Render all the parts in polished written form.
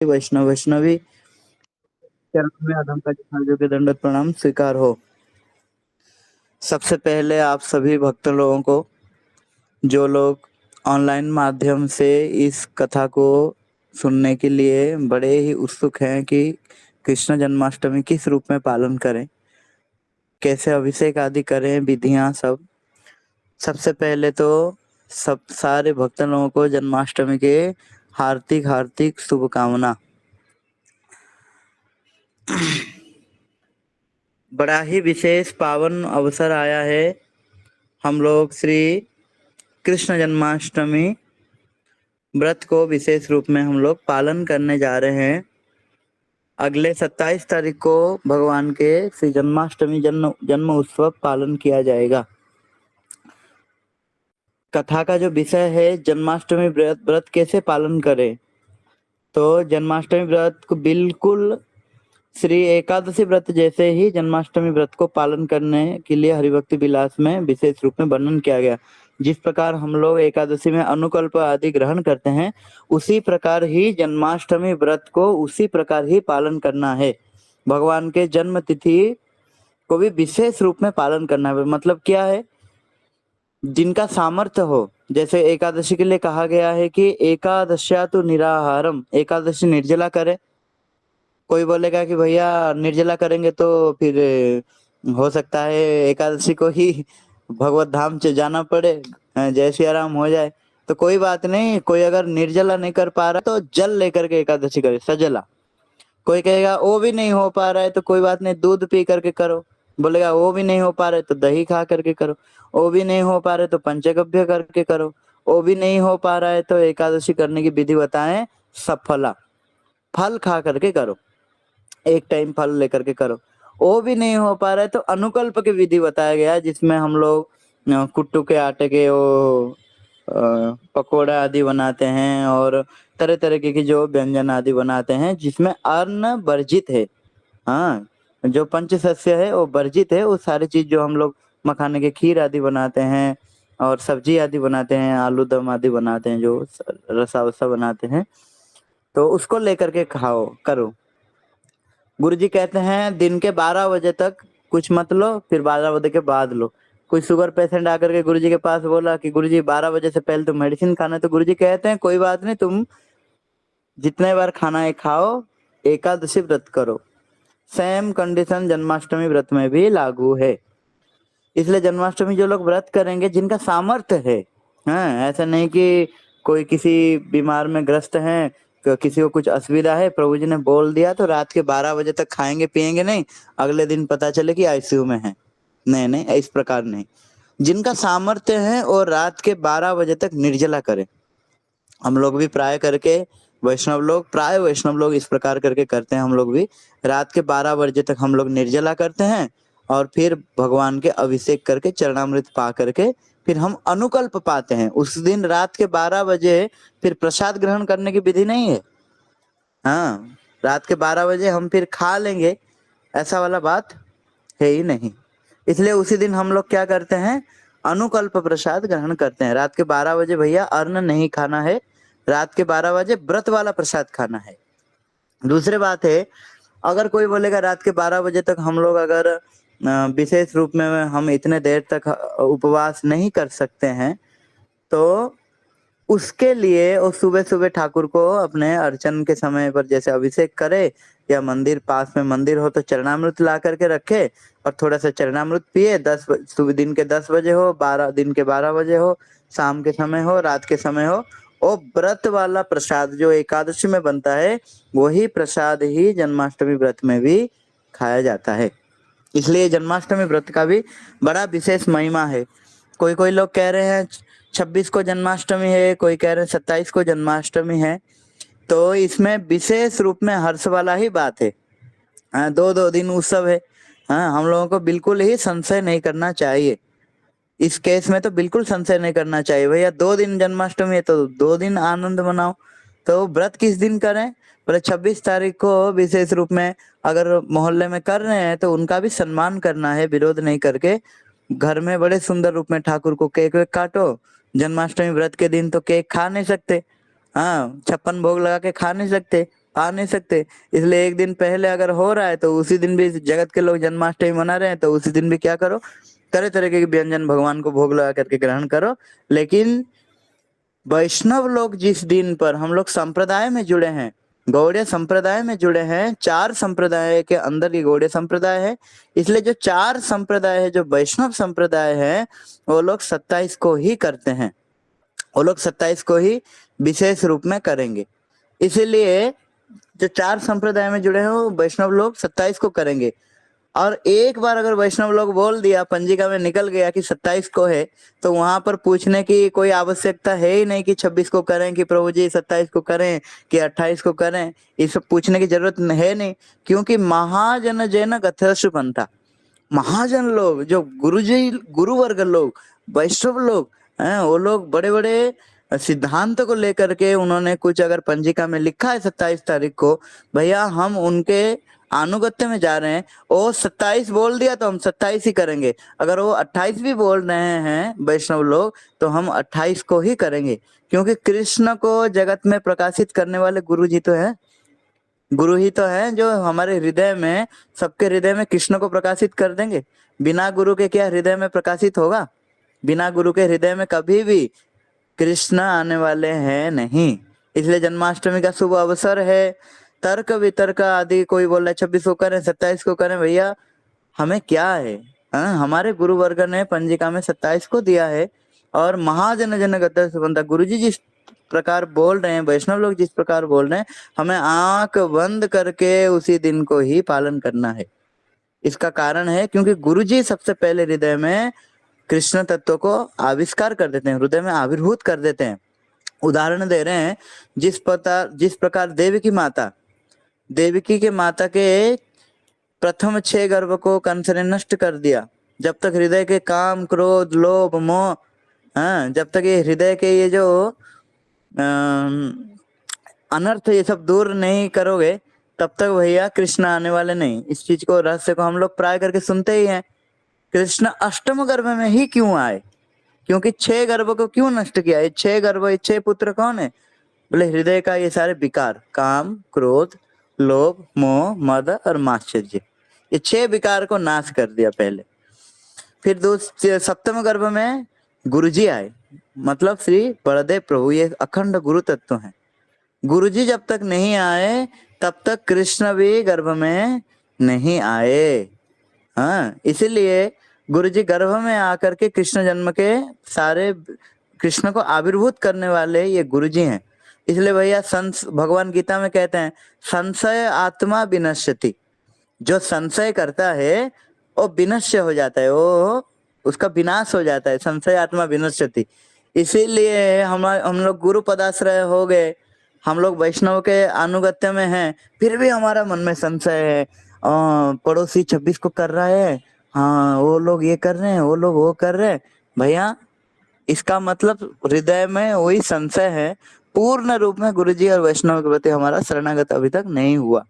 वैष्णव वैष्णवी चरण में अधम का जो के दंडवत प्रणाम स्वीकार हो। सबसे पहले आप सभी भक्त लोगों को, जो लोग ऑनलाइन माध्यम से इस कथा को सुनने के लिए बड़े ही उत्सुक हैं कि कृष्ण जन्माष्टमी किस रूप में पालन करें, कैसे अभिषेक आदि करें, विधियां सब। सबसे पहले तो सब सारे भक्त लोगों को जन्माष्टमी के हार्दिक हार्दिक शुभकामना। बड़ा ही विशेष पावन अवसर आया है। हम लोग श्री कृष्ण जन्माष्टमी व्रत को विशेष रूप में हम लोग पालन करने जा रहे हैं। अगले 27 तारीख को भगवान के श्री जन्माष्टमी जन्म उत्सव पालन किया जाएगा। कथा का जो विषय है जन्माष्टमी व्रत कैसे पालन करें, तो जन्माष्टमी व्रत को बिल्कुल श्री एकादशी व्रत जैसे ही जन्माष्टमी व्रत को पालन करने के लिए हरिभक्ति विलास में विशेष रूप में वर्णन किया गया। जिस प्रकार हम लोग एकादशी में अनुकल्प आदि ग्रहण करते हैं, उसी प्रकार ही जन्माष्टमी व्रत को उसी प्रकार ही पालन करना है। भगवान के जन्म तिथि को भी विशेष रूप में पालन करना है। मतलब क्या है, जिनका सामर्थ्य हो, जैसे एकादशी के लिए कहा गया है कि एकादश्या तो निराहारम, एकादशी निर्जला करे। कोई बोलेगा कि भैया निर्जला करेंगे तो फिर हो सकता है एकादशी को ही भगवत धाम से जाना पड़े, जय सिया राम हो जाए। तो कोई बात नहीं, कोई अगर निर्जला नहीं कर पा रहा तो जल लेकर के एकादशी करे, सजला। कोई कहेगा वो भी नहीं हो पा रहा है तो कोई बात नहीं, दूध पी करके करो। बोलेगा वो भी नहीं हो पा रहा है तो दही खा करके करो। वो भी नहीं हो पा रहा है तो पंचगव्य करके करो। वो भी नहीं हो पा रहा है तो एकादशी करने की विधि बताएं, सफला, फल खा करके करो, एक टाइम फल लेकर के करो। वो भी नहीं हो पा रहा है तो अनुकल्प की विधि बताया गया है, जिसमें हम लोग कुट्टू के आटे के वो पकोड़ा आदि बनाते हैं और तरह तरह की जो व्यंजन आदि बनाते हैं, जिसमें अन्न वर्जित है। हाँ, जो पंचशस्य है वो वर्जित है। वो सारी चीज जो हम लोग मखाने के खीर आदि बनाते हैं और सब्जी आदि बनाते हैं, आलू दम आदि बनाते हैं, जो रसा वसा बनाते हैं, तो उसको लेकर के खाओ करो। गुरुजी कहते हैं दिन के 12 बजे तक कुछ मत लो, फिर 12 बजे के बाद लो। कोई शुगर पेशेंट आकर के गुरुजी के पास बोला कि गुरुजी 12 बजे से पहले तो मेडिसिन खाना है, तो गुरुजी कहते हैं कोई बात नहीं, तुम जितने बार खाना है खाओ, एकादशी व्रत करो। सेम कंडीशन जन्माष्टमी व्रत में भी लागू है। इसलिए जन्माष्टमी जो लोग व्रत करेंगे, जिनका सामर्थ्य है, हाँ, ऐसा नहीं कि कोई किसी बीमार में ग्रस्त है, किसी को कुछ असुविधा है, प्रभु जी ने बोल दिया तो रात के 12 बजे तक खाएंगे पिएंगे नहीं, अगले दिन पता चले कि आईसीयू में है। नहीं नहीं, इस प्रकार नहीं। जिनका सामर्थ्य है और रात के 12 बजे तक निर्जला करे। हम लोग भी प्राय करके वैष्णव लोग इस प्रकार करके करते हैं। हम लोग भी रात के 12 बजे तक हम लोग निर्जला करते हैं और फिर भगवान के अभिषेक करके चरणामृत पा करके फिर हम अनुकल्प पाते हैं। उस दिन रात के 12 बजे फिर प्रसाद ग्रहण करने की विधि नहीं है। हाँ, रात के 12 बजे हम फिर खा लेंगे, ऐसा वाला बात है ही नहीं। इसलिए उसी दिन हम लोग क्या करते हैं, अनुकल्प प्रसाद ग्रहण करते हैं। रात के 12 बजे भैया अन्न नहीं खाना है, रात के 12 बजे व्रत वाला प्रसाद खाना है। दूसरी बात है, अगर कोई बोलेगा रात के 12 बजे तक हम लोग अगर विशेष रूप में हम इतने देर तक उपवास नहीं कर सकते हैं, तो उसके लिए वो सुबह सुबह ठाकुर को अपने अर्चन के समय पर जैसे अभिषेक करे, या मंदिर पास में मंदिर हो तो चरणामृत ला करके रखे और थोड़ा सा चरणामृत पिए। सुबह दिन के 10 बजे हो, 12 दिन के 12 बजे हो, शाम के समय हो, रात के समय हो, वो व्रत वाला प्रसाद जो एकादशी में बनता है, वही प्रसाद ही जन्माष्टमी व्रत में भी खाया जाता है। इसलिए जन्माष्टमी व्रत का भी बड़ा विशेष महिमा है। कोई कोई लोग कह रहे हैं 26 को जन्माष्टमी है, कोई कह रहे हैं 27 को जन्माष्टमी है, तो इसमें विशेष रूप में हर्ष वाला ही बात है। हाँ, दो दो दिन उत्सव है। हाँ, हम लोगों को बिल्कुल ही संशय नहीं करना चाहिए। इस केस में तो बिल्कुल संशय नहीं करना चाहिए। भैया 2 दिन जन्माष्टमी है तो 2 दिन आनंद मनाओ। तो व्रत किस दिन करें, बोले 26 तारीख को विशेष रूप में अगर मोहल्ले में कर रहे हैं तो उनका भी सम्मान करना है, विरोध नहीं करके। घर में बड़े सुंदर रूप में ठाकुर को केक वेक काटो। जन्माष्टमी व्रत के दिन तो केक खा नहीं सकते, हाँ, 56 भोग लगा के खा नहीं सकते, आ नहीं सकते। इसलिए एक दिन पहले अगर हो रहा है तो उसी दिन भी जगत के लोग जन्माष्टमी मना रहे हैं, तो उसी दिन भी क्या करो, तरह तरह के व्यंजन भगवान को भोग लगा करके ग्रहण करो। लेकिन वैष्णव लोग जिस दिन पर हम लोग संप्रदाय में जुड़े हैं, गौड़ीय संप्रदाय में जुड़े हैं, 4 संप्रदाय के अंदर ये गौड़ीय संप्रदाय है, इसलिए जो 4 संप्रदाय है, जो वैष्णव संप्रदाय है, वो लोग 27 को ही करते हैं, वो लोग 27 को ही विशेष रूप में करेंगे। इसीलिए जो 4 संप्रदाय में जुड़े हैं वो वैष्णव लोग 27 को करेंगे। और एक बार अगर वैष्णव लोग बोल दिया, पंजिका में निकल गया कि 27 को है, तो वहां पर पूछने की कोई आवश्यकता है ही नहीं कि 26 को करें, कि प्रभु जी 27 को करें कि 28 को करें, ये सब पूछने की जरूरत है नहीं। क्योंकि महाजन जैन गथर्ष पंथा, महाजन लोग, जो गुरु जी, गुरु वर्ग लोग, वैष्णव लोग हैं, वो लोग बड़े बड़े सिद्धांत को लेकर के उन्होंने कुछ अगर पंजिका में लिखा है 27 तारीख को, भैया हम उनके अनुगत्य में जा रहे हैं। वो 27 बोल दिया तो हम 27 ही करेंगे। अगर वो 28 भी बोल रहे हैं वैष्णव लोग, तो हम 28 को ही करेंगे। क्योंकि कृष्ण को जगत में प्रकाशित करने वाले गुरु जी तो है, गुरु ही तो है जो हमारे हृदय में, सबके हृदय में कृष्ण को प्रकाशित कर देंगे। बिना गुरु के क्या हृदय में प्रकाशित होगा? बिना गुरु के हृदय में कभी भी कृष्ण आने वाले हैं नहीं। इसलिए जन्माष्टमी का शुभ अवसर है। तर्क वितर्क आदि, कोई बोल रहा है 26 को करें, 27 को करें, भैया हमें क्या है? हमारे गुरु वर्ग ने पंजिका में 27 को दिया है। और महाजन जन गतर सुबंधा, गुरु जी जिस प्रकार बोल रहे हैं, वैष्णव लोग जिस प्रकार बोल रहे हैं, हमें आंख बंद करके उसी दिन को ही पालन करना है। इसका कारण है क्योंकि गुरु जी सबसे पहले हृदय में कृष्ण तत्व को आविष्कार कर देते हैं, हृदय में आविर्भूत कर देते हैं। उदाहरण दे रहे हैं, जिस प्रकार देवकी के माता के प्रथम 6 गर्भ को कंस ने नष्ट कर दिया। जब तक हृदय के काम, क्रोध, लोभ, मोह, जब तक ये हृदय के ये जो अनर्थ ये सब दूर नहीं करोगे, तब तक भैया कृष्ण आने वाले नहीं। इस चीज को, रहस्य को हम लोग प्राय करके सुनते ही हैं। कृष्ण अष्टम गर्भ में ही क्यों आए? क्योंकि 6 गर्भ को क्यों नष्ट किया? ये 6 गर्भ, ये 6 पुत्र कौन है? बोले हृदय का ये सारे विकार, काम, क्रोध, लोभ, मोह, मद और मात्सर्य, ये 6 विकार को नाश कर दिया पहले। फिर सप्तम गर्भ में गुरुजी आए, मतलब श्री बलदेव प्रभु, ये अखंड गुरु तत्व है। गुरुजी जब तक नहीं आए तब तक कृष्ण भी गर्भ में नहीं आए। इसीलिए गुरुजी गर्भ में आकर के कृष्ण जन्म के सारे कृष्ण को आविर्भूत करने वाले ये गुरुजी हैं। इसलिए भैया भगवान गीता में कहते हैं, संशय आत्मा विनश्यति, जो संशय करता है वो विनश्य हो जाता है, वो उसका विनाश हो जाता है। संशय आत्मा विनश्यति। इसीलिए हम लोग गुरु पदाश्रय हो गए, हम लोग वैष्णव के अनुगत्य में हैं, फिर भी हमारा मन में संशय है। पड़ोसी 26 को कर रहा है, हाँ वो लोग ये कर रहे हैं, वो लोग वो कर रहे हैं, भैया इसका मतलब हृदय में वही संशय है। पूर्ण रूप में गुरुजी और वैष्णव के प्रति हमारा शरणागत अभी तक नहीं हुआ।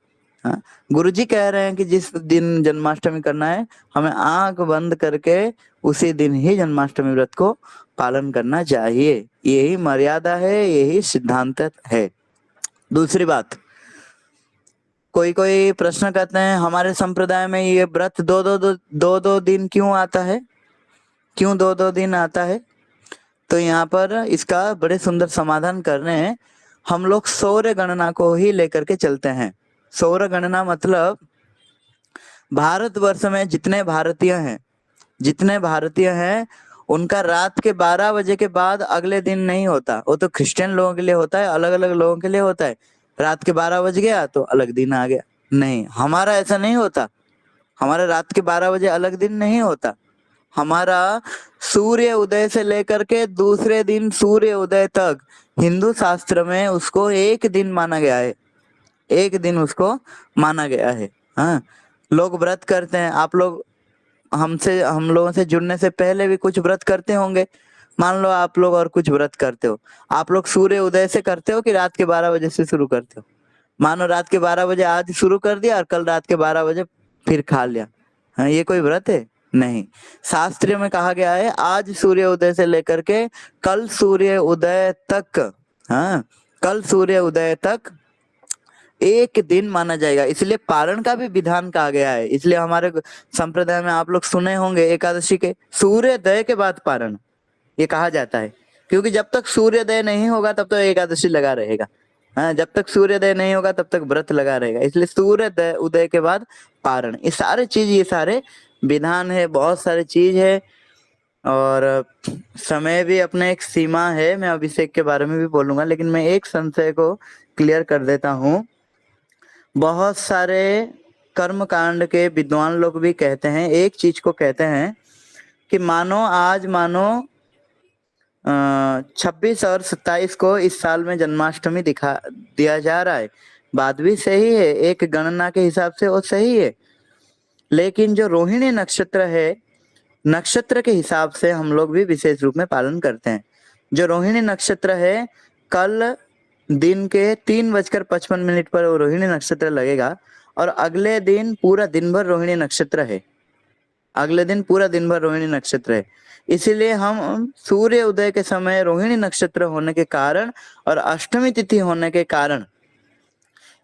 गुरुजी कह रहे हैं कि जिस दिन जन्माष्टमी करना है, हमें आंख बंद करके उसी दिन ही जन्माष्टमी व्रत को पालन करना चाहिए। यही मर्यादा है, यही सिद्धांत है। दूसरी बात, कोई प्रश्न करते हैं हमारे संप्रदाय में ये व्रत दो दिन क्यों आता है? क्यों 2 दिन आता है? तो यहाँ पर इसका बड़े सुंदर समाधान कर रहे हैं। हम लोग सौर गणना को ही लेकर के चलते हैं। सौर गणना मतलब भारतवर्ष में जितने भारतीय हैं उनका रात के 12 बजे के बाद अगले दिन नहीं होता। वो तो क्रिश्चियन लोगों के लिए होता है, अलग अलग लोगों के लिए होता है। रात के 12 बज गया तो अलग दिन आ गया। नहीं, हमारा ऐसा नहीं होता। हमारा रात के 12 बजे अलग दिन नहीं होता। हमारा सूर्य उदय से लेकर के दूसरे दिन सूर्य उदय तक हिंदू शास्त्र में उसको एक दिन माना गया है। एक दिन उसको माना गया है। लोग व्रत करते हैं। आप लोग हम लोगों से जुड़ने से पहले भी कुछ व्रत करते होंगे। मान लो आप लोग और कुछ व्रत करते हो, आप लोग सूर्य उदय से करते हो कि रात के 12 बजे से शुरू करते हो? मानो रात के 12 बजे आज शुरू कर दिया और कल रात के 12 बजे फिर खा लिया। ये कोई व्रत है? नहीं। शास्त्र में कहा गया है आज सूर्य उदय से लेकर के कल सूर्य उदय तक, कल सूर्य उदय तक एक दिन माना जाएगा, इसलिए पारण का भी विधान कहा गया है। इसलिए हमारे संप्रदाय में आप लोग सुने होंगे एकादशी के सूर्योदय के बाद पारण ये कहा जाता है, क्योंकि जब तक सूर्योदय नहीं होगा तब तक एकादशी लगा रहेगा। हाँ, जब तक सूर्योदय नहीं होगा तब तक व्रत लगा रहेगा, इसलिए सूर्योदय उदय के बाद पारण। ये सारे चीज, ये सारे विधान है, बहुत सारी चीज है। और समय भी अपने एक सीमा है। मैं अभिषेक के बारे में भी बोलूंगा, लेकिन मैं एक संशय को क्लियर कर देता हूँ। बहुत सारे कर्म कांड के विद्वान लोग भी कहते हैं, एक चीज को कहते हैं कि मानो 26 और 27 को इस साल में जन्माष्टमी दिखा दिया जा रहा है। बात भी सही है, एक गणना के हिसाब से वो सही है, लेकिन जो रोहिणी नक्षत्र है, नक्षत्र के हिसाब से हम लोग भी विशेष रूप में पालन करते हैं। जो रोहिणी नक्षत्र है, कल दिन के 3:55 पर वो रोहिणी नक्षत्र लगेगा, और अगले दिन पूरा दिन भर रोहिणी नक्षत्र है। अगले दिन पूरा दिन भर रोहिणी नक्षत्र है। इसीलिए हम सूर्य उदय के समय रोहिणी नक्षत्र होने के कारण और अष्टमी तिथि होने के कारण,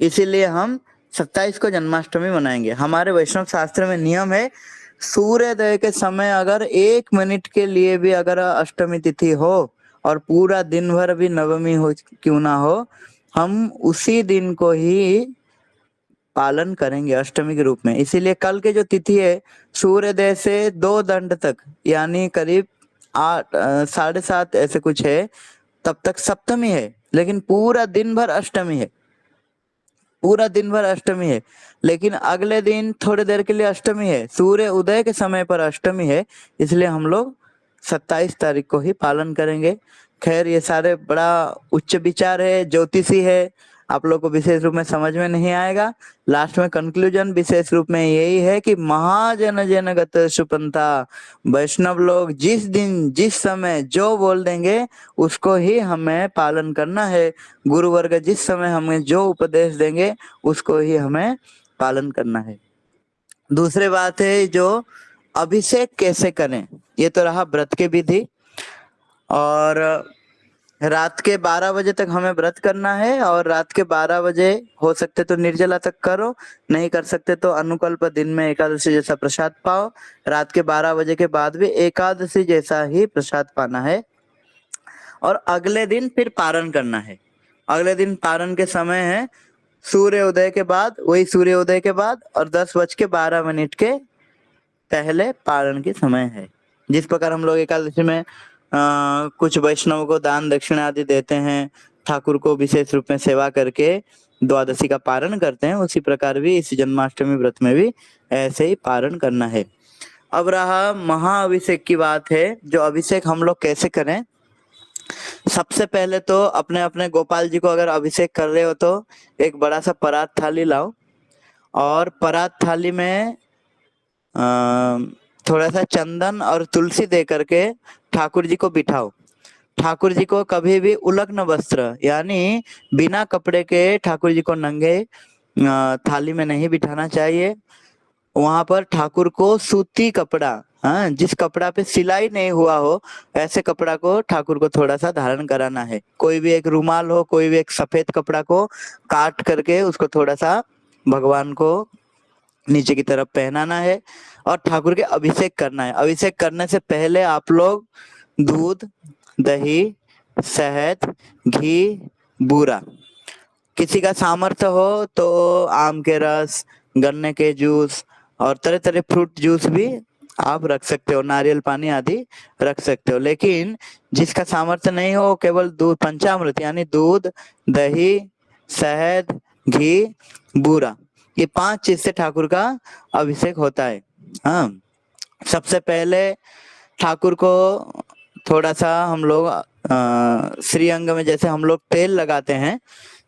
इसीलिए हम 27 को जन्माष्टमी मनाएंगे। हमारे वैष्णव शास्त्र में नियम है, सूर्योदय के समय अगर 1 मिनट के लिए भी अगर अष्टमी तिथि हो और पूरा दिन भर भी नवमी हो क्यों ना हो, हम उसी दिन को ही पालन करेंगे अष्टमी के रूप में। इसीलिए कल के जो तिथि है, सूर्योदय से 2 दंड तक, यानी करीब 8 7:30 ऐसे कुछ है, तब तक सप्तमी है, लेकिन पूरा दिन भर अष्टमी है। पूरा दिन भर अष्टमी है, लेकिन अगले दिन थोड़ी देर के लिए अष्टमी है, सूर्य उदय के समय पर अष्टमी है, इसलिए हम लोग 27 तारीख को ही पालन करेंगे। खैर, ये सारे बड़ा उच्च विचार है, ज्योतिषी है, आप लोग को विशेष रूप में समझ में नहीं आएगा। लास्ट में कंक्लूजन विशेष रूप में यही है कि महाजन जनगत सुपंथा, वैष्णव लोग जिस दिन जिस समय जो बोल देंगे उसको ही हमें पालन करना है। गुरु वर्ग जिस समय हमें जो उपदेश देंगे उसको ही हमें पालन करना है। दूसरी बात है, जो अभिषेक कैसे करें, ये तो रहा व्रत के विधि। और रात के 12 बजे तक हमें व्रत करना है, और रात के 12 बजे हो सकते तो निर्जला तक करो, नहीं कर सकते तो अनुकल्प दिन में एकादशी जैसा प्रसाद पाओ। रात के 12 बजे के बाद भी एकादशी जैसा ही प्रसाद पाना है, और अगले दिन फिर पारण करना है। अगले दिन पारण के समय है सूर्योदय के बाद, वही सूर्योदय के बाद और 10:12 के पहले पारण के समय है। जिस प्रकार हम लोग एकादशी में कुछ वैष्णव को दान दक्षिणा आदि देते हैं, ठाकुर को विशेष रूप में सेवा करके द्वादशी का पारण करते हैं, उसी प्रकार भी इस जन्माष्टमी व्रत में भी ऐसे ही पारण करना है। अब रहा महाअभिषेक की बात है, जो अभिषेक हम लोग कैसे करें। सबसे पहले तो अपने अपने गोपाल जी को अगर अभिषेक कर रहे हो तो एक बड़ा सा परात थाली लाओ, और परात थाली में थोड़ा सा चंदन और तुलसी दे करके ठाकुर जी को बिठाओ। ठाकुर जी को कभी भी उलग्न वस्त्र, यानी बिना कपड़े के ठाकुर जी को नंगे थाली में नहीं बिठाना चाहिए। वहां पर ठाकुर को सूती कपड़ा, हाँ, जिस कपड़ा पे सिलाई नहीं हुआ हो, ऐसे कपड़ा को ठाकुर को थोड़ा सा धारण कराना है। कोई भी एक रुमाल हो, कोई भी एक सफेद कपड़ा को काट करके उसको थोड़ा सा भगवान को नीचे की तरफ पहनाना है, और ठाकुर के अभिषेक करना है। अभिषेक करने से पहले आप लोग दूध, दही, शहद, घी, बूरा, किसी का सामर्थ्य हो तो आम के रस, गन्ने के जूस और तरह तरह फ्रूट जूस भी आप रख सकते हो, नारियल पानी आदि रख सकते हो। लेकिन जिसका सामर्थ्य नहीं हो, केवल दूध, पंचामृत यानी दूध, दही, शहद, घी, बूरा, ये 5 चीज से ठाकुर का अभिषेक होता है। हाँ, सबसे पहले ठाकुर को थोड़ा सा हम लोग श्रीअंग में जैसे हम लोग तेल लगाते हैं,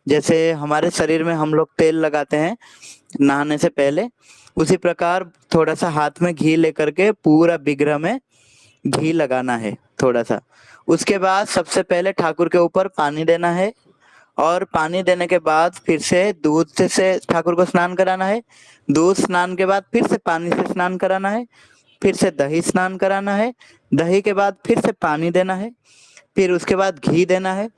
जैसे हमारे शरीर में हम लोग तेल लगाते हैं नहाने से पहले, उसी प्रकार थोड़ा सा हाथ में घी लेकर के पूरा विग्रह में घी लगाना है थोड़ा सा। उसके बाद सबसे पहले ठाकुर के ऊपर पानी देना है, और पानी देने के बाद फिर से दूध से ठाकुर को स्नान कराना है। दूध स्नान के बाद फिर से पानी से स्नान कराना है, फिर से दही स्नान कराना है, दही के बाद फिर से पानी देना है, फिर उसके बाद घी देना है।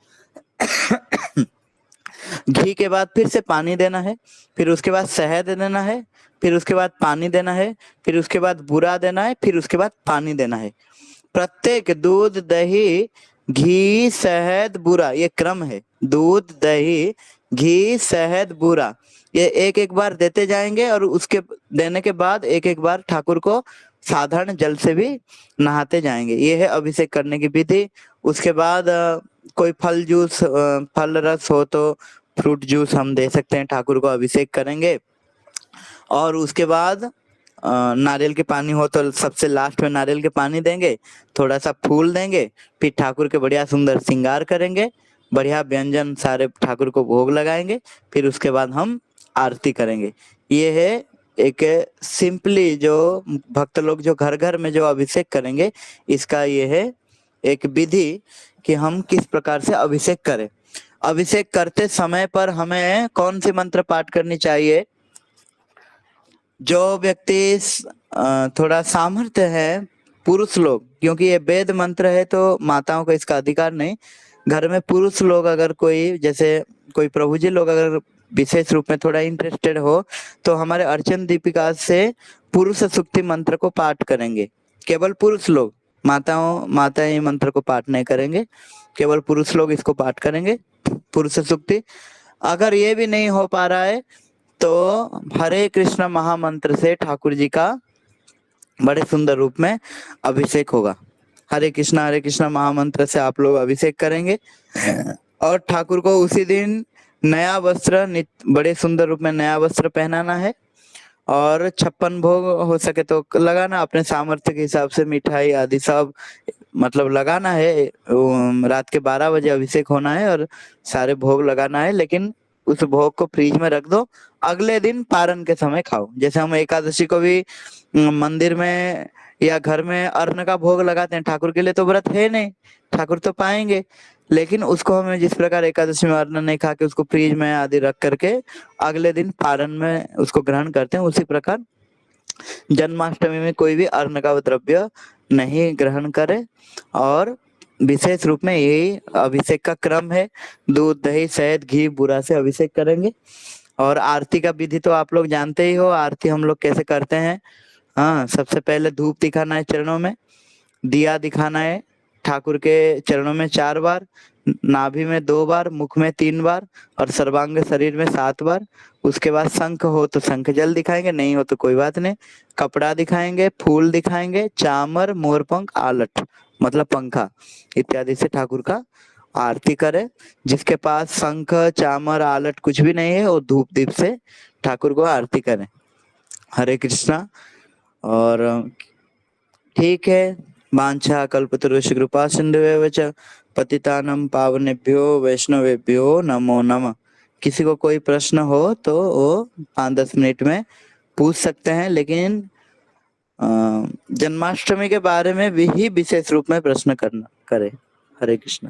घी के बाद फिर से पानी देना है, फिर उसके बाद शहद देना है, फिर उसके बाद पानी देना है, फिर उसके बाद बूरा देना है, फिर उसके बाद पानी देना है। प्रत्येक दूध, दही, घी, शहद, बूरा, ये क्रम है। दूध, दही, घी, शहद, बूरा, ये एक एक बार देते जाएंगे और उसके देने के बाद एक एक बार ठाकुर को साधारण जल से भी नहाते जाएंगे। ये है अभिषेक करने की विधि। उसके बाद कोई फल जूस, फल रस हो तो फ्रूट जूस हम दे सकते हैं, ठाकुर को अभिषेक करेंगे। और उसके बाद नारियल के पानी हो तो सबसे लास्ट में नारियल के पानी देंगे, थोड़ा सा फूल देंगे, फिर ठाकुर के बढ़िया सुंदर श्रृंगार करेंगे, बढ़िया व्यंजन सारे ठाकुर को भोग लगाएंगे, फिर उसके बाद हम आरती करेंगे। ये है एक सिंपली जो भक्त लोग जो घर घर में जो अभिषेक करेंगे, इसका ये है एक विधि कि हम किस प्रकार से अभिषेक करें। अभिषेक करते समय पर हमें कौन सी मंत्र पाठ करनी चाहिए? जो व्यक्ति थोड़ा सामर्थ्य है, पुरुष लोग, क्योंकि ये वेद मंत्र है तो माताओं को इसका अधिकार नहीं। घर में पुरुष लोग अगर कोई, जैसे कोई प्रभु जी लोग अगर विशेष रूप में थोड़ा इंटरेस्टेड हो तो हमारे अर्चन दीपिका से पुरुष सूक्ति मंत्र को पाठ करेंगे। केवल पुरुष लोग, माताएं मंत्र को पाठ नहीं करेंगे, केवल पुरुष लोग इसको पाठ करेंगे, पुरुष सूक्ति। अगर ये भी नहीं हो पा रहा है तो हरे कृष्ण महामंत्र से ठाकुर जी का बड़े सुंदर रूप में अभिषेक होगा। हरे कृष्णा महामंत्र से आप लोग अभिषेक करेंगे और ठाकुर को उसी दिन नया वस्त्र, बड़े सुंदर रूप में नया वस्त्र पहनाना है और 56 भोग हो सके तो लगाना, अपने सामर्थ्य के हिसाब से मिठाई आदि सब मतलब लगाना है। रात के 12 बजे अभिषेक होना है और सारे भोग लगाना है, लेकिन उस भोग को फ्रिज में रख दो, अगले दिन पारण के समय खाओ। जैसे हम एकादशी को भी मंदिर में या घर में अन्न का भोग लगाते हैं, ठाकुर के लिए तो व्रत है नहीं, ठाकुर तो पाएंगे, लेकिन उसको हमें जिस प्रकार एकादशी में अन्न नहीं खा के उसको फ्रिज में आदि रख करके अगले दिन पारण में उसको ग्रहण करते हैं, उसी प्रकार जन्माष्टमी में कोई भी अन्न का द्रव्य नहीं ग्रहण करे। और विशेष रूप में यही अभिषेक का क्रम है, दूध, दही, शहद, घी, बूरा से अभिषेक करेंगे। और आरती का विधि तो आप लोग जानते ही हो, आरती हम लोग कैसे करते हैं। हाँ, सबसे पहले धूप दिखाना है चरणों में, दिया दिखाना है ठाकुर के चरणों में 4 बार, नाभि में 2 बार, मुख में 3 बार और सर्वांग शरीर में 7 बार। उसके बाद शंख हो तो शंख जल दिखाएंगे, नहीं हो तो कोई बात नहीं, कपड़ा दिखाएंगे, फूल दिखाएंगे, चामर, मोरपंख, आलट मतलब पंखा इत्यादि से ठाकुर का आरती करे। जिसके पास शंख, चामर, आलट कुछ भी नहीं है वो धूप दीप से ठाकुर को आरती करे। हरे कृष्णा। और ठीक है, वांछा कल्पतरुश्च कृपा सिंधुएव च पतितानां पावनेभ्यो वैष्णवेभ्यो नमो नमः। किसी को कोई प्रश्न हो तो वो 5-10 मिनट में पूछ सकते हैं, लेकिन जन्माष्टमी के बारे में भी विशेष रूप में प्रश्न करना करे। हरे कृष्ण।